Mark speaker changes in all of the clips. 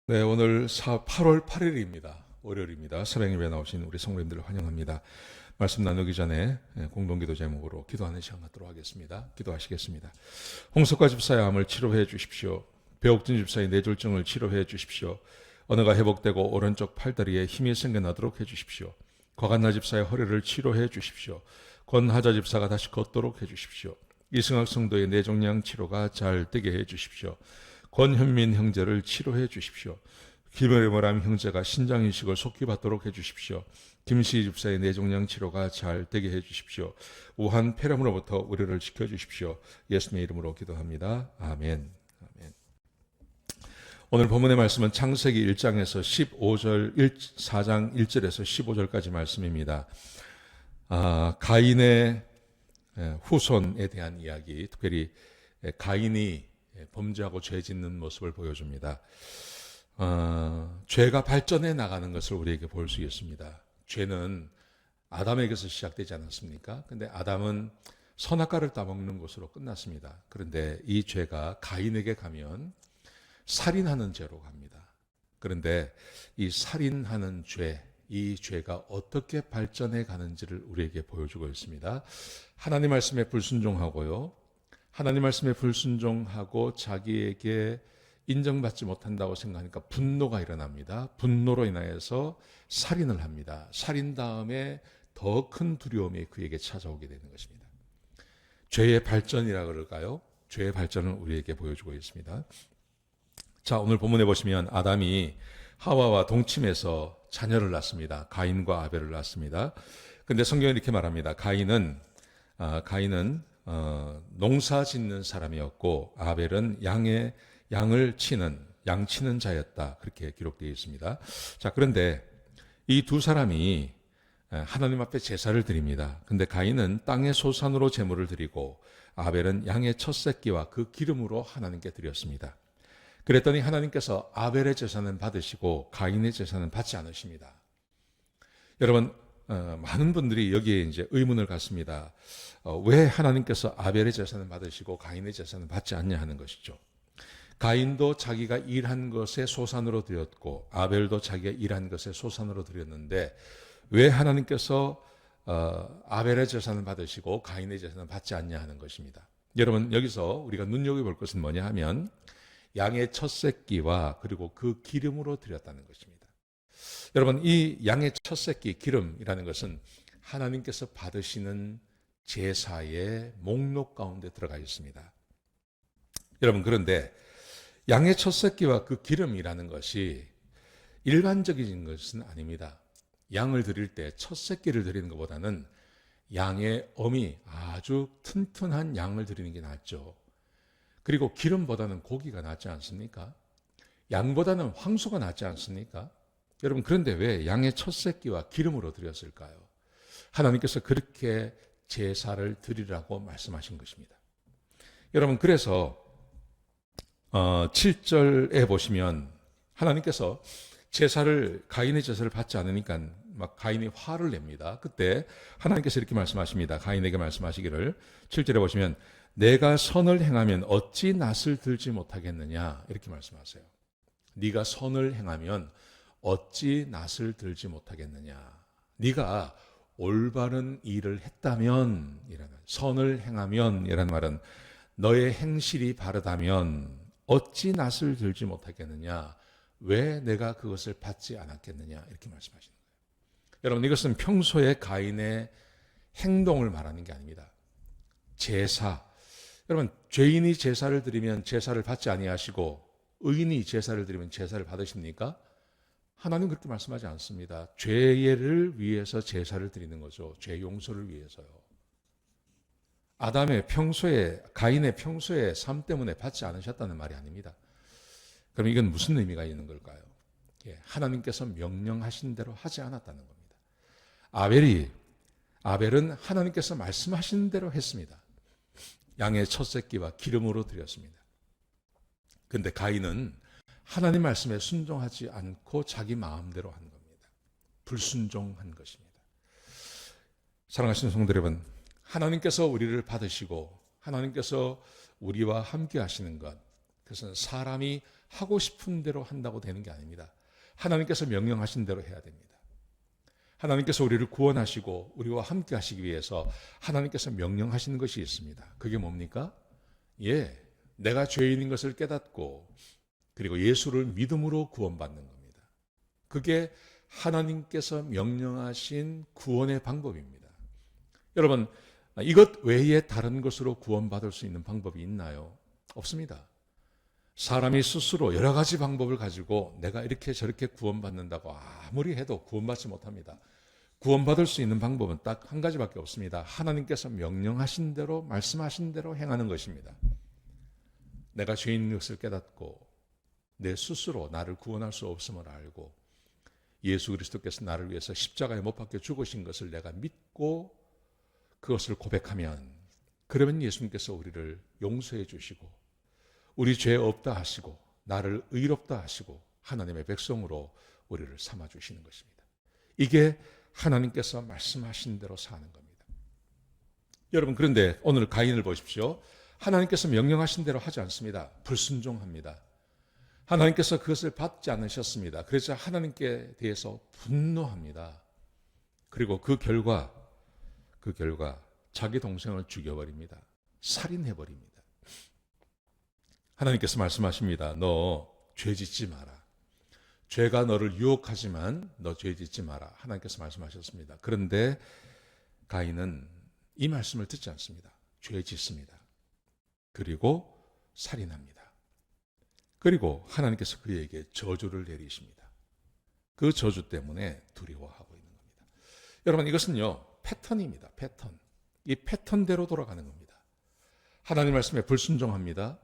Speaker 1: 네, 오늘 8월 8일입니다. 월요일입니다. 사랑예배 나오신 우리 성도님들을 환영합니다. 말씀 나누기 전에 공동기도 제목으로 기도하는 시간 갖도록 하겠습니다. 기도하시겠습니다. 홍석화 집사의 암을 치료해 주십시오. 배옥진 집사의 뇌졸중을 치료해 주십시오. 언어가 회복되고 오른쪽 팔다리에 힘이 생겨나도록 해 주십시오. 곽한나 집사의 허리를 치료해 주십시오. 권하자 집사가 다시 걷도록 해 주십시오. 이승학 성도의 뇌종양 치료가 잘 되게 해 주십시오. 권현민 형제를 치료해 주십시오. 김어람 형제가 신장 이식을 속히 받도록 해 주십시오. 김시희 집사의 뇌종양 치료가 잘 되게 해 주십시오. 우한 폐렴으로부터 우리를 지켜 주십시오. 예수님의 이름으로 기도합니다. 아멘. 아멘. 오늘 본문의 말씀은 창세기 1장에서 4장 1절에서 15절까지 말씀입니다. 가인의 후손에 대한 이야기, 특별히 가인이 범죄하고 죄 짓는 모습을 보여줍니다. 죄가 발전해 나가는 것을 우리에게 볼 수 있습니다. 죄는 아담에게서 시작되지 않았습니까? 근데 아담은 선악과를 따먹는 것으로 끝났습니다. 그런데 이 죄가 가인에게 가면 살인하는 죄로 갑니다. 그런데 이 살인하는 죄, 이 죄가 어떻게 발전해 가는지를 우리에게 보여주고 있습니다. 하나님 말씀에 불순종하고요. 하나님 말씀에 불순종하고 자기에게 인정받지 못한다고 생각하니까 분노가 일어납니다. 분노로 인하여서 살인을 합니다. 살인 다음에 더 큰 두려움이 그에게 찾아오게 되는 것입니다. 죄의 발전이라 그럴까요? 죄의 발전을 우리에게 보여주고 있습니다. 자, 오늘 본문에 보시면 아담이 하와와 동침해서 자녀를 낳습니다. 가인과 아벨을 낳습니다. 근데 성경은 이렇게 말합니다. 가인은 농사 짓는 사람이었고 아벨은 양을 치는 자였다. 그렇게 기록되어 있습니다. 자, 그런데 이 두 사람이 하나님 앞에 제사를 드립니다. 근데 가인은 땅의 소산으로 제물을 드리고 아벨은 양의 첫 새끼와 그 기름으로 하나님께 드렸습니다. 그랬더니 하나님께서 아벨의 제사는 받으시고 가인의 제사는 받지 않으십니다. 여러분, 많은 분들이 여기에 이제 의문을 갖습니다. 왜 하나님께서 아벨의 제사는 받으시고 가인의 제사는 받지 않냐 하는 것이죠. 가인도 자기가 일한 것의 소산으로 드렸고 아벨도 자기가 일한 것의 소산으로 드렸는데 왜 하나님께서 아벨의 제사는 받으시고 가인의 제사는 받지 않냐 하는 것입니다. 여러분, 여기서 우리가 눈여겨볼 것은 뭐냐 하면 양의 첫 새끼와 그리고 그 기름으로 드렸다는 것입니다. 여러분, 이 양의 첫 새끼 기름이라는 것은 하나님께서 받으시는 제사의 목록 가운데 들어가 있습니다. 여러분, 그런데 양의 첫 새끼와 그 기름이라는 것이 일반적인 것은 아닙니다. 양을 드릴 때 첫 새끼를 드리는 것보다는 양의 어미, 아주 튼튼한 양을 드리는 게 낫죠. 그리고 기름보다는 고기가 낫지 않습니까? 양보다는 황소가 낫지 않습니까? 여러분, 그런데 왜 양의 첫 새끼와 기름으로 드렸을까요? 하나님께서 그렇게 제사를 드리라고 말씀하신 것입니다. 여러분, 그래서 7절에 보시면 하나님께서 가인의 제사를 받지 않으니까 막 가인이 화를 냅니다. 그때 하나님께서 이렇게 말씀하십니다. 가인에게 말씀하시기를 7절에 보시면 내가 선을 행하면 어찌 낫을 들지 못하겠느냐 이렇게 말씀하세요. 네가 선을 행하면 어찌 낫을 들지 못하겠느냐. 네가 올바른 일을 했다면, 선을 행하면 이라는 말은 너의 행실이 바르다면 어찌 낫을 들지 못하겠느냐. 왜 내가 그것을 받지 않았겠느냐 이렇게 말씀하시는 거예요. 여러분, 이것은 평소에 가인의 행동을 말하는 게 아닙니다. 제사. 여러분, 죄인이 제사를 드리면 제사를 받지 아니하시고 의인이 제사를 드리면 제사를 받으십니까? 하나님 그렇게 말씀하지 않습니다. 죄를 위해서 제사를 드리는 거죠. 죄 용서를 위해서요. 가인의 평소의 삶 때문에 받지 않으셨다는 말이 아닙니다. 그럼 이건 무슨 의미가 있는 걸까요? 하나님께서 명령하신 대로 하지 않았다는 겁니다. 아벨은 하나님께서 말씀하신 대로 했습니다. 양의 첫 새끼와 기름으로 드렸습니다. 그런데 가인은 하나님 말씀에 순종하지 않고 자기 마음대로 한 겁니다. 불순종한 것입니다. 사랑하시는 성도 여러분, 하나님께서 우리를 받으시고 하나님께서 우리와 함께 하시는 것, 그것은 사람이 하고 싶은 대로 한다고 되는 게 아닙니다. 하나님께서 명령하신 대로 해야 됩니다. 하나님께서 우리를 구원하시고 우리와 함께 하시기 위해서 하나님께서 명령하시는 것이 있습니다. 그게 뭡니까? 내가 죄인인 것을 깨닫고 그리고 예수를 믿음으로 구원받는 겁니다. 그게 하나님께서 명령하신 구원의 방법입니다. 여러분, 이것 외에 다른 것으로 구원받을 수 있는 방법이 있나요? 없습니다. 사람이 스스로 여러 가지 방법을 가지고 내가 이렇게 저렇게 구원받는다고 아무리 해도 구원받지 못합니다. 구원받을 수 있는 방법은 딱 한 가지밖에 없습니다. 하나님께서 명령하신 대로 말씀하신 대로 행하는 것입니다. 내가 죄인인 것을 깨닫고 내 스스로 나를 구원할 수 없음을 알고 예수 그리스도께서 나를 위해서 십자가에 못 박혀 죽으신 것을 내가 믿고 그것을 고백하면 그러면 예수님께서 우리를 용서해 주시고 우리 죄 없다 하시고 나를 의롭다 하시고 하나님의 백성으로 우리를 삼아 주시는 것입니다. 이게 하나님께서 말씀하신 대로 사는 겁니다. 여러분, 그런데 오늘 가인을 보십시오. 하나님께서 명령하신 대로 하지 않습니다. 불순종합니다. 하나님께서 그것을 받지 않으셨습니다. 그래서 하나님께 대해서 분노합니다. 그리고 그 결과 자기 동생을 죽여버립니다. 살인해버립니다. 하나님께서 말씀하십니다. 너 죄 짓지 마라. 죄가 너를 유혹하지만 너 죄 짓지 마라. 하나님께서 말씀하셨습니다. 그런데 가인은 이 말씀을 듣지 않습니다. 죄 짓습니다. 그리고 살인합니다. 그리고 하나님께서 그에게 저주를 내리십니다. 그 저주 때문에 두려워하고 있는 겁니다. 여러분, 이것은요 패턴입니다. 패턴. 이 패턴대로 돌아가는 겁니다. 하나님 말씀에 불순종합니다.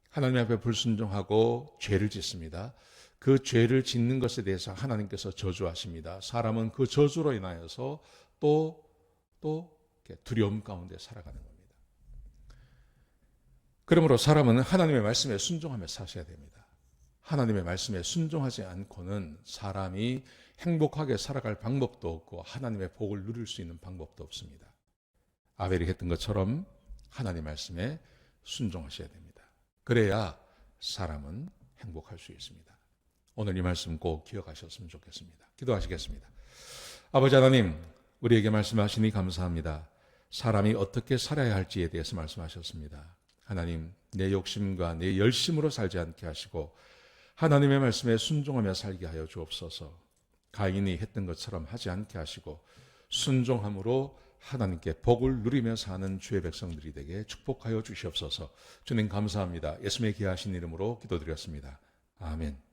Speaker 1: 하나님 앞에 불순종하고 죄를 짓습니다. 그 죄를 짓는 것에 대해서 하나님께서 저주하십니다. 사람은 그 저주로 인하여서 또 두려움 가운데 살아가는 겁니다. 그러므로 사람은 하나님의 말씀에 순종하며 사셔야 됩니다. 하나님의 말씀에 순종하지 않고는 사람이 행복하게 살아갈 방법도 없고 하나님의 복을 누릴 수 있는 방법도 없습니다. 아벨이 했던 것처럼 하나님의 말씀에 순종하셔야 됩니다. 그래야 사람은 행복할 수 있습니다. 오늘 이 말씀 꼭 기억하셨으면 좋겠습니다. 기도하시겠습니다. 아버지 하나님, 우리에게 말씀하시니 감사합니다. 사람이 어떻게 살아야 할지에 대해서 말씀하셨습니다. 하나님, 내 욕심과 내 열심으로 살지 않게 하시고 하나님의 말씀에 순종하며 살게 하여 주옵소서. 가인이 했던 것처럼 하지 않게 하시고 순종함으로 하나님께 복을 누리며 사는 주의 백성들이 되게 축복하여 주시옵소서. 주님 감사합니다. 예수님의 귀하신 이름으로 기도드렸습니다. 아멘.